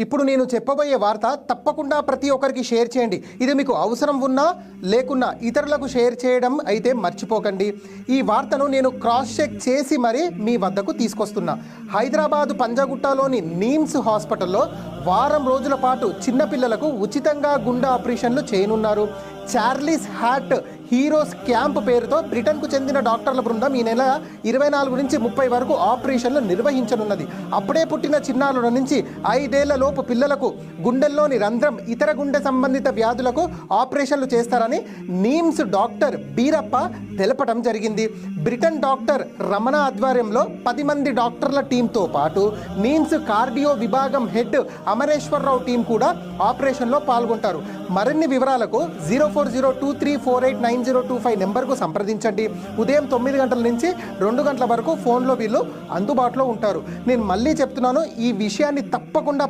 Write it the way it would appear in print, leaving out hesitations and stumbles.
ఇప్పుడు నేను చెప్పబోయే వార్త తప్పకుండా ప్రతి ఒక్కరికి షేర్ చేయండి. ఇది మీకు అవసరం ఉన్నా లేకున్నా ఇతరులకు షేర్ చేయడం అయితే మర్చిపోకండి. ఈ వార్తను నేను క్రాస్ చెక్ చేసి మరీ మీ వద్దకు తీసుకొస్తున్నా. హైదరాబాదు పంజాగుట్టలోని నీమ్స్ హాస్పిటల్లో వారం రోజుల పాటు చిన్నపిల్లలకు ఉచితంగా గుండె ఆపరేషన్లు చేయనున్నారు. చార్లీస్ హార్ట్ హీరోస్ క్యాంప్ పేరుతో బ్రిటన్కు చెందిన డాక్టర్ల బృందం ఈ నెల 24 నుంచి 30 వరకు ఆపరేషన్లు నిర్వహించనున్నది. అప్పుడే పుట్టిన చిన్నారుల నుంచి 5 ఏళ్ల లోపు పిల్లలకు గుండెల్లోని రంధ్రం, ఇతర గుండె సంబంధిత వ్యాధులకు ఆపరేషన్లు చేస్తారని నీమ్స్ డాక్టర్ బీరప్ప తెలపడం జరిగింది. బ్రిటన్ డాక్టర్ రమణ ఆధ్వర్యంలో 10 మంది డాక్టర్ల టీంతో పాటు నీమ్స్ కార్డియో విభాగం హెడ్ అమరేశ్వరరావు టీం కూడా ఆపరేషన్లో పాల్గొంటారు. మరిన్ని వివరాలకు 0402348925 నెంబర్కు సంప్రదించండి. ఉదయం 9 గంటల నుంచి 2 గంటల వరకు ఫోన్లో వీళ్ళు అందుబాటులో ఉంటారు. నేను మళ్ళీ చెప్తున్నాను, ఈ విషయాన్ని తప్పకుండా